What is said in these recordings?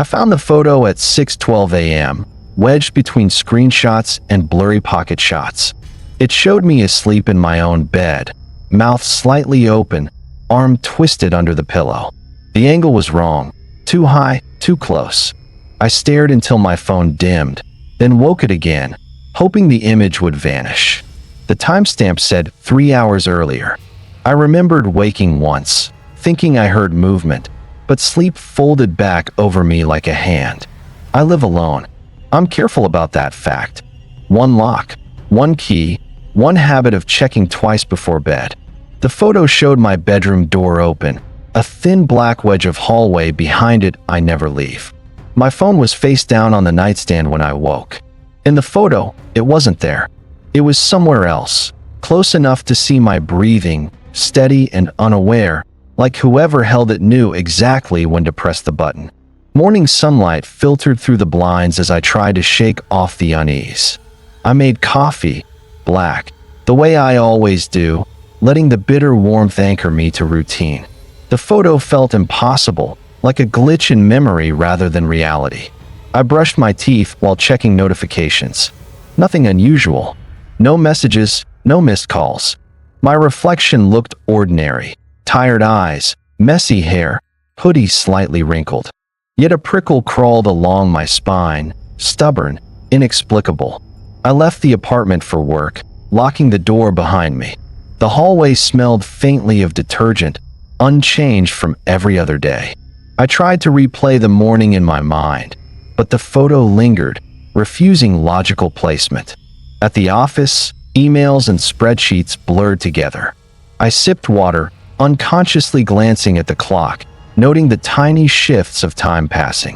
I found the photo at 6:12 a.m., wedged between screenshots and blurry pocket shots. It showed me asleep in my own bed, mouth slightly open, arm twisted under the pillow. The angle was wrong, too high, too close. I stared until my phone dimmed, then woke it again, hoping the image would vanish. The timestamp said 3 hours earlier. I remembered waking once, thinking I heard movement, but sleep folded back over me like a hand. I live alone. I'm careful about that fact. One lock, one key, one habit of checking twice before bed. The photo showed my bedroom door open, a thin black wedge of hallway behind it I never leave. My phone was face down on the nightstand when I woke. In the photo, it wasn't there. It was somewhere else, close enough to see my breathing, steady and unaware, like whoever held it knew exactly when to press the button. Morning sunlight filtered through the blinds as I tried to shake off the unease. I made coffee, black, the way I always do, letting the bitter warmth anchor me to routine. The photo felt impossible, like a glitch in memory rather than reality. I brushed my teeth while checking notifications. Nothing unusual. No messages, no missed calls. My reflection looked ordinary. Tired eyes, messy hair, hoodie slightly wrinkled. Yet a prickle crawled along my spine, stubborn, inexplicable. I left the apartment for work, locking the door behind me. The hallway smelled faintly of detergent, unchanged from every other day. I tried to replay the morning in my mind, but the photo lingered, refusing logical placement. At the office, emails and spreadsheets blurred together. I sipped water, unconsciously glancing at the clock, noting the tiny shifts of time passing.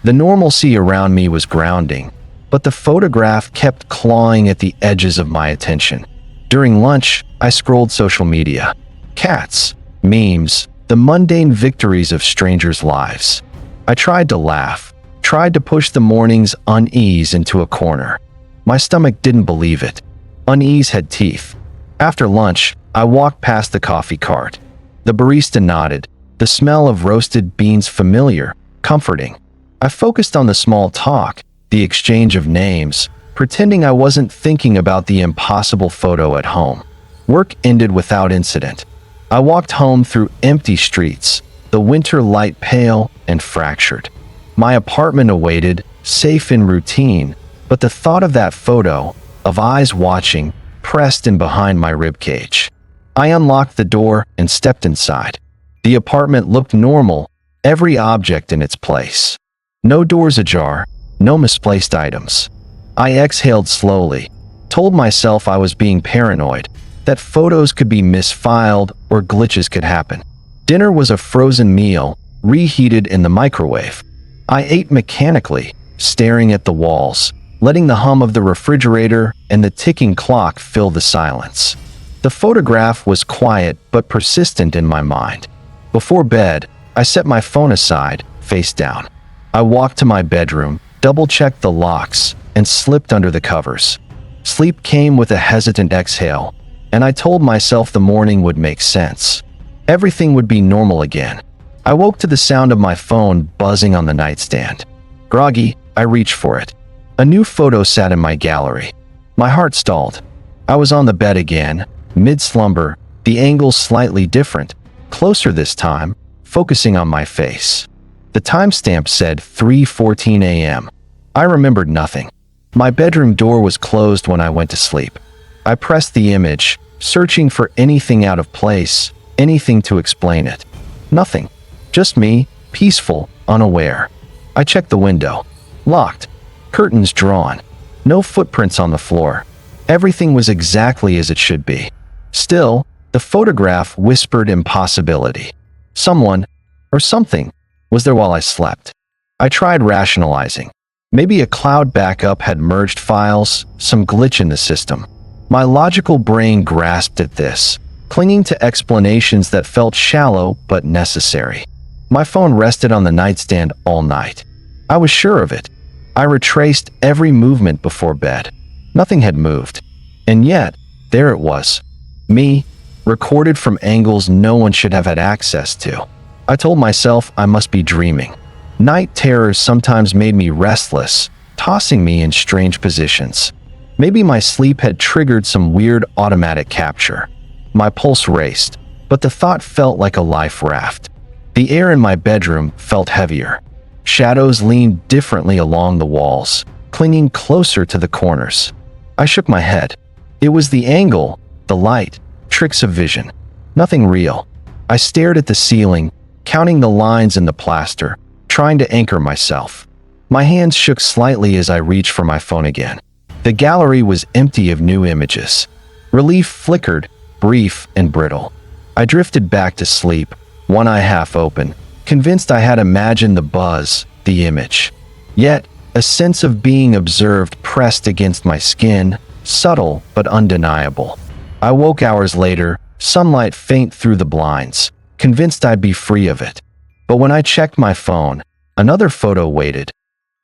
The normalcy around me was grounding, but the photograph kept clawing at the edges of my attention. During lunch, I scrolled social media. Cats, memes, the mundane victories of strangers' lives. I tried to laugh, tried to push the morning's unease into a corner. My stomach didn't believe it. Unease had teeth. After lunch, I walked past the coffee cart. The barista nodded, the smell of roasted beans familiar, comforting. I focused on the small talk, the exchange of names, pretending I wasn't thinking about the impossible photo at home. Work ended without incident. I walked home through empty streets, the winter light pale and fractured. My apartment awaited, safe in routine, but the thought of that photo, of eyes watching, pressed in behind my ribcage. I unlocked the door and stepped inside. The apartment looked normal, every object in its place. No doors ajar, no misplaced items. I exhaled slowly, told myself I was being paranoid, that photos could be misfiled or glitches could happen. Dinner was a frozen meal, reheated in the microwave. I ate mechanically, staring at the walls, letting the hum of the refrigerator and the ticking clock fill the silence. The photograph was quiet but persistent in my mind. Before bed, I set my phone aside, face down. I walked to my bedroom, double-checked the locks, and slipped under the covers. Sleep came with a hesitant exhale, and I told myself the morning would make sense. Everything would be normal again. I woke to the sound of my phone buzzing on the nightstand. Groggy, I reached for it. A new photo sat in my gallery. My heart stalled. I was on the bed again, mid-slumber, the angle slightly different, closer this time, focusing on my face. The timestamp said 3:14 a.m. I remembered nothing. My bedroom door was closed when I went to sleep. I pressed the image, searching for anything out of place, anything to explain it. Nothing. Just me, peaceful, unaware. I checked the window. Locked. Curtains drawn. No footprints on the floor. Everything was exactly as it should be. Still, the photograph whispered impossibility. Someone, or something, was there while I slept. I tried rationalizing. Maybe a cloud backup had merged files, some glitch in the system. My logical brain grasped at this, clinging to explanations that felt shallow but necessary. My phone rested on the nightstand all night. I was sure of it. I retraced every movement before bed. Nothing had moved. And yet, there it was. Me, recorded from angles no one should have had access to. I told myself I must be dreaming. Night terrors sometimes made me restless, tossing me in strange positions. Maybe my sleep had triggered some weird automatic capture. My pulse raced, but the thought felt like a life raft. The air in my bedroom felt heavier. Shadows leaned differently along the walls, clinging closer to the corners. I shook my head. It was the angle, the light, tricks of vision. Nothing real. I stared at the ceiling, counting the lines in the plaster, trying to anchor myself. My hands shook slightly as I reached for my phone again. The gallery was empty of new images. Relief flickered, brief and brittle. I drifted back to sleep, one eye half open, convinced I had imagined the buzz, the image. Yet, a sense of being observed pressed against my skin, subtle but undeniable. I woke hours later, sunlight faint through the blinds, convinced I'd be free of it. But when I checked my phone, another photo waited.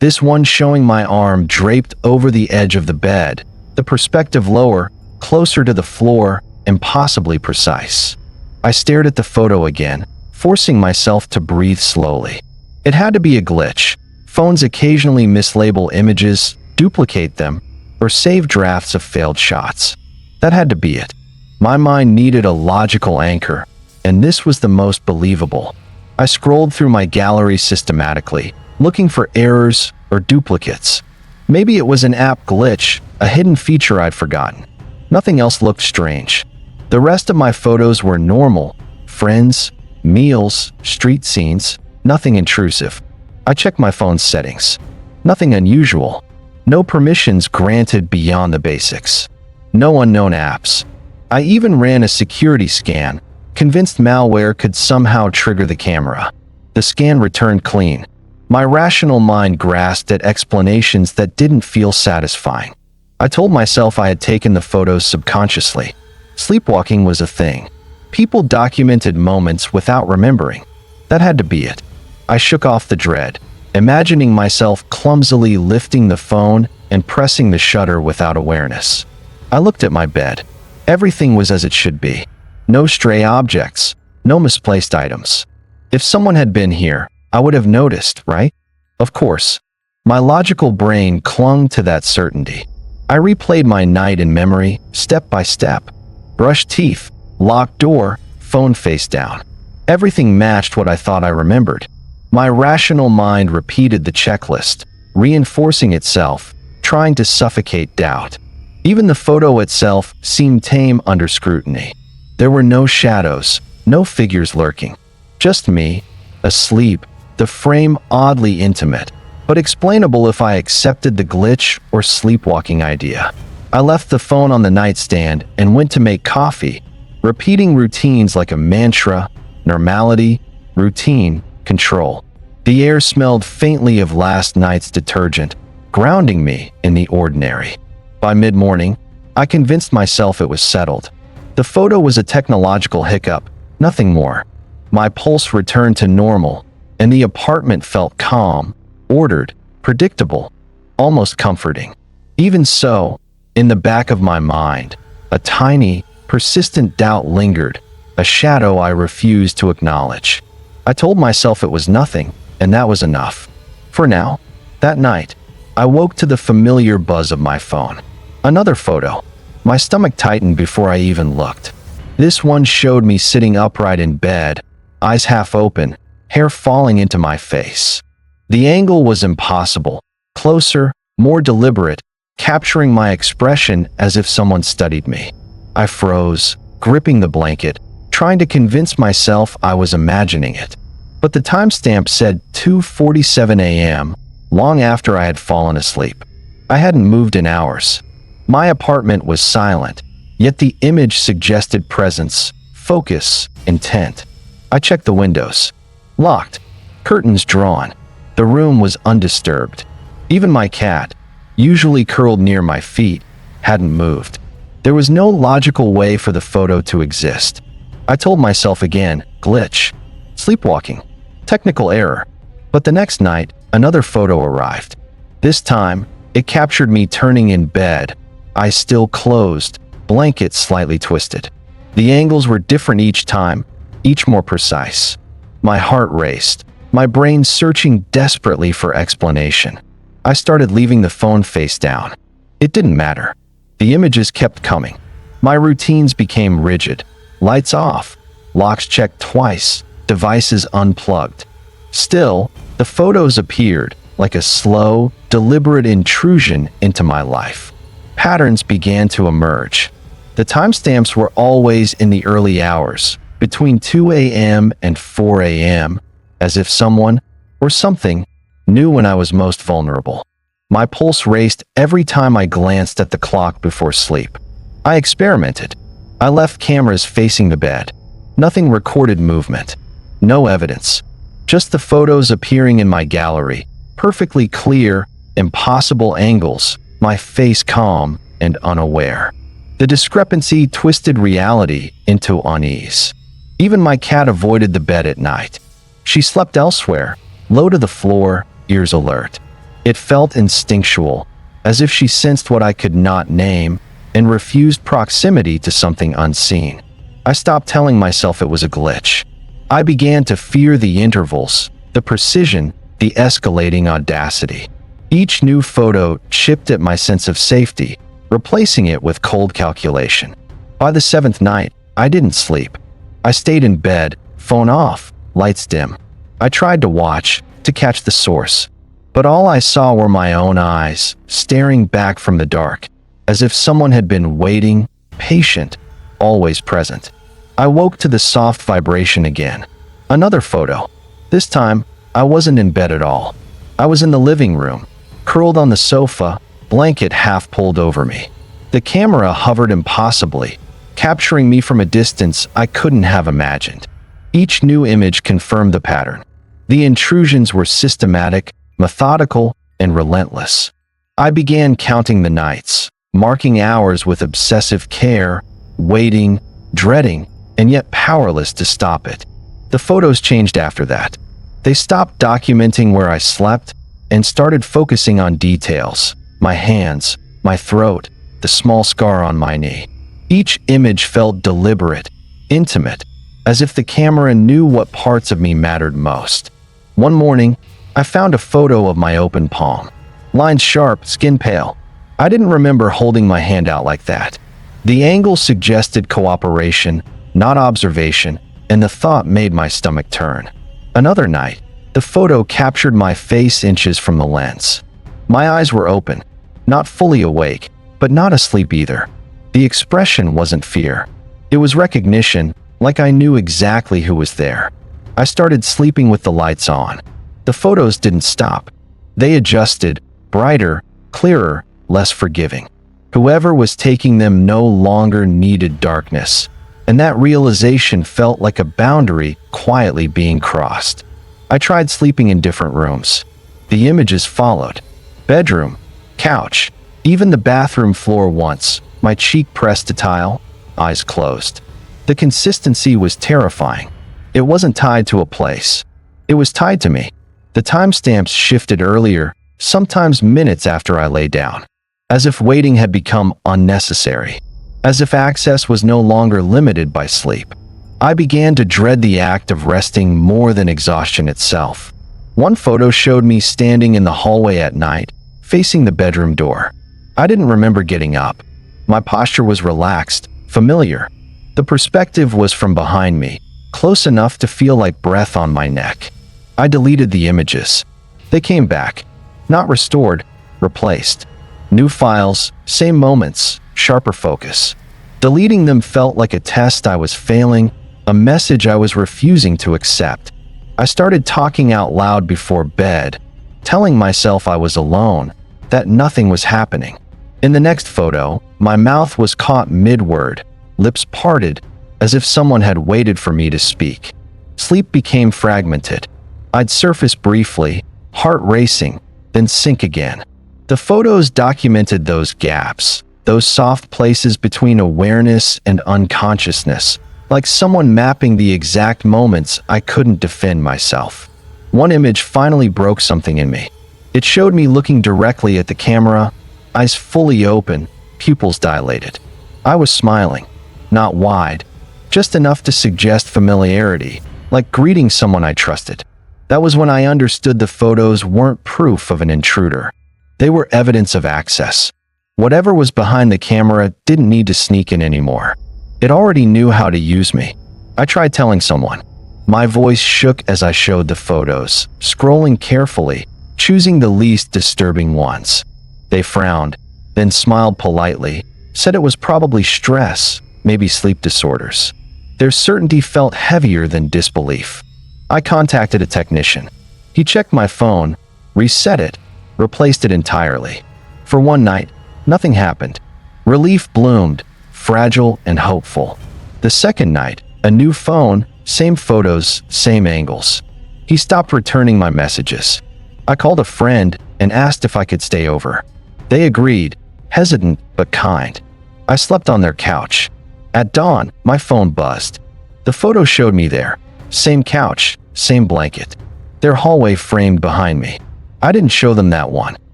This one showing my arm draped over the edge of the bed, the perspective lower, closer to the floor, impossibly precise. I stared at the photo again, forcing myself to breathe slowly. It had to be a glitch. Phones occasionally mislabel images, duplicate them, or save drafts of failed shots. That had to be it. My mind needed a logical anchor, and this was the most believable. I scrolled through my gallery systematically, looking for errors or duplicates. Maybe it was an app glitch, a hidden feature I'd forgotten. Nothing else looked strange. The rest of my photos were normal. Friends, meals, street scenes, nothing intrusive. I checked my phone's settings. Nothing unusual. No permissions granted beyond the basics. No unknown apps. I even ran a security scan, convinced malware could somehow trigger the camera. The scan returned clean. My rational mind grasped at explanations that didn't feel satisfying. I told myself I had taken the photos subconsciously. Sleepwalking was a thing. People documented moments without remembering. That had to be it. I shook off the dread, imagining myself clumsily lifting the phone and pressing the shutter without awareness. I looked at my bed. Everything was as it should be. No stray objects, no misplaced items. If someone had been here, I would have noticed, right? Of course. My logical brain clung to that certainty. I replayed my night in memory, step by step. Brushed teeth, locked door, phone face down. Everything matched what I thought I remembered. My rational mind repeated the checklist, reinforcing itself, trying to suffocate doubt. Even the photo itself seemed tame under scrutiny. There were no shadows, no figures lurking. Just me, asleep, the frame oddly intimate, but explainable if I accepted the glitch or sleepwalking idea. I left the phone on the nightstand and went to make coffee, repeating routines like a mantra: normality, routine, control. The air smelled faintly of last night's detergent, grounding me in the ordinary. By mid-morning, I convinced myself it was settled. The photo was a technological hiccup, nothing more. My pulse returned to normal, and the apartment felt calm, ordered, predictable, almost comforting. Even so, in the back of my mind, a tiny, persistent doubt lingered, a shadow I refused to acknowledge. I told myself it was nothing, and that was enough. For now, that night, I woke to the familiar buzz of my phone. Another photo. My stomach tightened before I even looked. This one showed me sitting upright in bed, eyes half open, hair falling into my face. The angle was impossible, closer, more deliberate, capturing my expression as if someone studied me. I froze, gripping the blanket, trying to convince myself I was imagining it. But the timestamp said 2:47 a.m., long after I had fallen asleep. I hadn't moved in hours. My apartment was silent, yet the image suggested presence, focus, intent. I checked the windows. Locked, curtains drawn. The room was undisturbed. Even my cat, usually curled near my feet, hadn't moved. There was no logical way for the photo to exist. I told myself again, glitch, sleepwalking, technical error. But the next night, another photo arrived. This time, it captured me turning in bed, eyes still closed, blanket slightly twisted. The angles were different each time, each more precise. My heart raced. my brain searching desperately for explanation. I started leaving the phone face down. It didn't matter. The images kept coming. My routines became rigid. Lights off, locks checked twice, devices unplugged. Still, the photos appeared like a slow, deliberate intrusion into my life. Patterns began to emerge. The timestamps were always in the early hours, between 2 a.m. and 4 a.m., as if someone or something knew when I was most vulnerable. My pulse raced every time I glanced at the clock before sleep. I experimented. I left cameras facing the bed. Nothing recorded movement. No evidence. Just the photos appearing in my gallery, perfectly clear, impossible angles, my face calm and unaware. The discrepancy twisted reality into unease. Even my cat avoided the bed at night. She slept elsewhere, low to the floor, ears alert. It felt instinctual, as if she sensed what I could not name and refused proximity to something unseen. I stopped telling myself it was a glitch. I began to fear the intervals, the precision, the escalating audacity. Each new photo chipped at my sense of safety, replacing it with cold calculation. By the seventh night, I didn't sleep. I stayed in bed, phone off, lights dim. I tried to watch, to catch the source, but all I saw were my own eyes, staring back from the dark, as if someone had been waiting, patient, always present. I woke to the soft vibration again. Another photo. This time, I wasn't in bed at all. I was in the living room, curled on the sofa, blanket half pulled over me. The camera hovered impossibly, capturing me from a distance I couldn't have imagined. Each new image confirmed the pattern. The intrusions were systematic, methodical, and relentless. I began counting the nights, marking hours with obsessive care, waiting, dreading, and yet powerless to stop it. The photos changed after that. They stopped documenting where I slept and started focusing on details: my hands, my throat, the small scar on my knee. Each image felt deliberate, intimate, as if the camera knew what parts of me mattered most. One morning, I found a photo of my open palm. Lines sharp, skin pale. I didn't remember holding my hand out like that. The angle suggested cooperation, not observation, and the thought made my stomach turn. Another night, the photo captured my face inches from the lens. My eyes were open, not fully awake, but not asleep either. The expression wasn't fear. It was recognition, like I knew exactly who was there. I started sleeping with the lights on. The photos didn't stop. They adjusted, brighter, clearer, less forgiving. Whoever was taking them no longer needed darkness, and that realization felt like a boundary quietly being crossed. I tried sleeping in different rooms. The images followed. Bedroom, couch, even the bathroom floor once, my cheek pressed to tile, eyes closed. The consistency was terrifying. It wasn't tied to a place. It was tied to me. The timestamps shifted earlier, sometimes minutes after I lay down, as if waiting had become unnecessary, as if access was no longer limited by sleep. I began to dread the act of resting more than exhaustion itself. One photo showed me standing in the hallway at night, facing the bedroom door. I didn't remember getting up. My posture was relaxed, familiar. The perspective was from behind me, close enough to feel like breath on my neck. I deleted the images. They came back, not restored, replaced. New files, same moments, sharper focus. Deleting them felt like a test I was failing, a message I was refusing to accept. I started talking out loud before bed, telling myself I was alone, that nothing was happening. In the next photo, my mouth was caught mid-word, lips parted, as if someone had waited for me to speak. Sleep became fragmented. I'd surface briefly, heart racing, then sink again. The photos documented those gaps, those soft places between awareness and unconsciousness, like someone mapping the exact moments I couldn't defend myself. One image finally broke something in me. It showed me looking directly at the camera, eyes fully open, pupils dilated. I was smiling, not wide, just enough to suggest familiarity, like greeting someone I trusted. That was when I understood the photos weren't proof of an intruder. They were evidence of access. Whatever was behind the camera didn't need to sneak in anymore. It already knew how to use me. I tried telling someone. My voice shook as I showed the photos, scrolling carefully, choosing the least disturbing ones. They frowned, then smiled politely, said it was probably stress, maybe sleep disorders. Their certainty felt heavier than disbelief. I contacted a technician. He checked my phone, reset it, replaced it entirely. For one night, nothing happened. Relief bloomed, fragile and hopeful. The second night, a new phone, same photos, same angles. He stopped returning my messages. I called a friend and asked if I could stay over. They agreed, hesitant but kind. I slept on their couch. At dawn, my phone buzzed. The photo showed me there. Same couch, same blanket. Their hallway framed behind me. I didn't show them that one.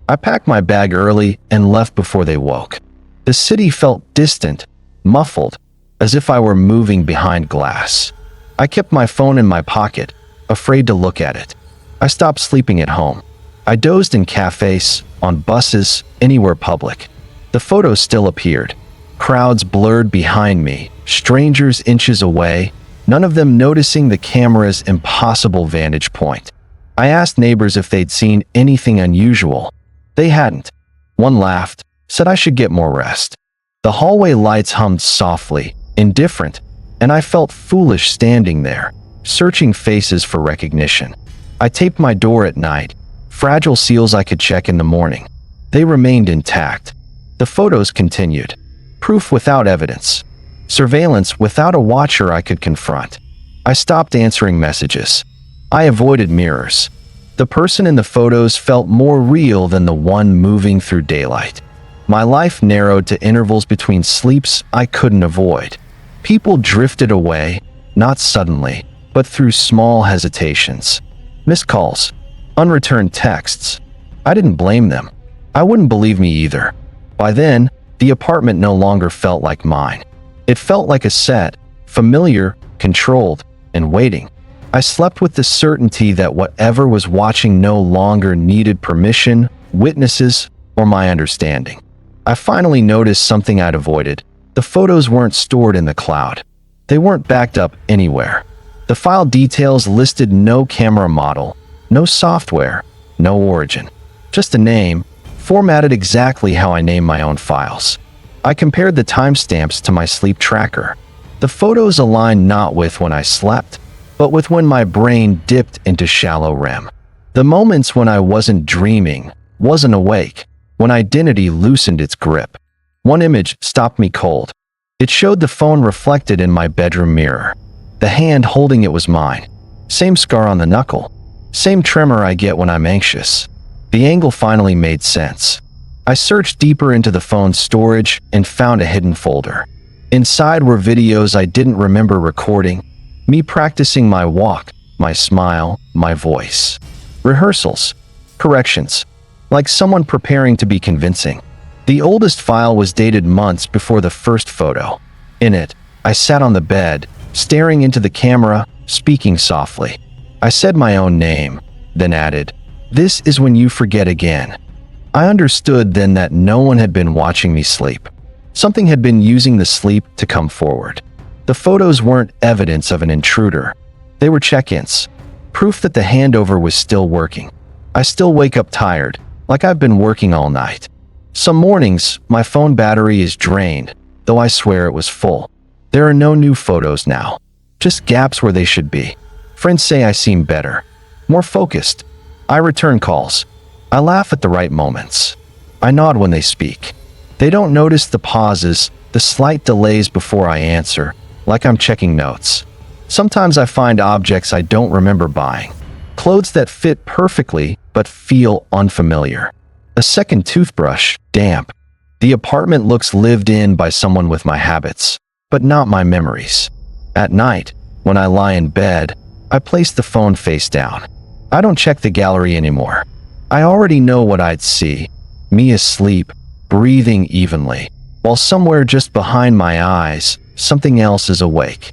I packed my bag early and left before they woke. The city felt distant, muffled, as if I were moving behind glass. I kept my phone in my pocket, afraid to look at it. I stopped sleeping at home. I dozed in cafes, on buses, anywhere public. The photos still appeared. Crowds blurred behind me, strangers inches away, none of them noticing the camera's impossible vantage point. I asked neighbors if they'd seen anything unusual. They hadn't. One laughed, said I should get more rest. The hallway lights hummed softly, indifferent, and I felt foolish standing there, searching faces for recognition. I taped my door at night, fragile seals I could check in the morning. They remained intact. The photos continued. Proof without evidence. Surveillance without a watcher I could confront. I stopped answering messages. I avoided mirrors. The person in the photos felt more real than the one moving through daylight. My life narrowed to intervals between sleeps I couldn't avoid. People drifted away, not suddenly, but through small hesitations. Missed calls, unreturned texts. I didn't blame them. I wouldn't believe me either. By then, the apartment no longer felt like mine. It felt like a set, familiar, controlled, and waiting. I slept with the certainty that whatever was watching no longer needed permission, witnesses, or my understanding. I finally noticed something I'd avoided. The photos weren't stored in the cloud. They weren't backed up anywhere. The file details listed no camera model, no software, no origin. Just a name, formatted exactly how I name my own files. I compared the timestamps to my sleep tracker. The photos aligned not with when I slept, but with when my brain dipped into shallow REM. The moments when I wasn't dreaming, wasn't awake, when identity loosened its grip. One image stopped me cold. It showed the phone reflected in my bedroom mirror. The hand holding it was mine. Same scar on the knuckle. Same tremor I get when I'm anxious. The angle finally made sense. I searched deeper into the phone's storage and found a hidden folder. Inside were videos I didn't remember recording, me practicing my walk, my smile, my voice. Rehearsals, corrections, like someone preparing to be convincing. The oldest file was dated months before the first photo. In it, I sat on the bed, staring into the camera, speaking softly. I said my own name, then added, "This is when you forget again." I understood then that no one had been watching me sleep. Something had been using the sleep to come forward. The photos weren't evidence of an intruder. They were check-ins, proof that the handover was still working. I still wake up tired, like I've been working all night. Some mornings, my phone battery is drained, though I swear it was full. There are no new photos now, just gaps where they should be. Friends say I seem better, more focused. I return calls. I laugh at the right moments. I nod when they speak. They don't notice the pauses, the slight delays before I answer, like I'm checking notes. Sometimes I find objects I don't remember buying. Clothes that fit perfectly but feel unfamiliar. A second toothbrush, damp. The apartment looks lived in by someone with my habits, but not my memories. At night, when I lie in bed, I place the phone face down. I don't check the gallery anymore. I already know what I'd see. Me asleep, breathing evenly, while somewhere just behind my eyes, something else is awake.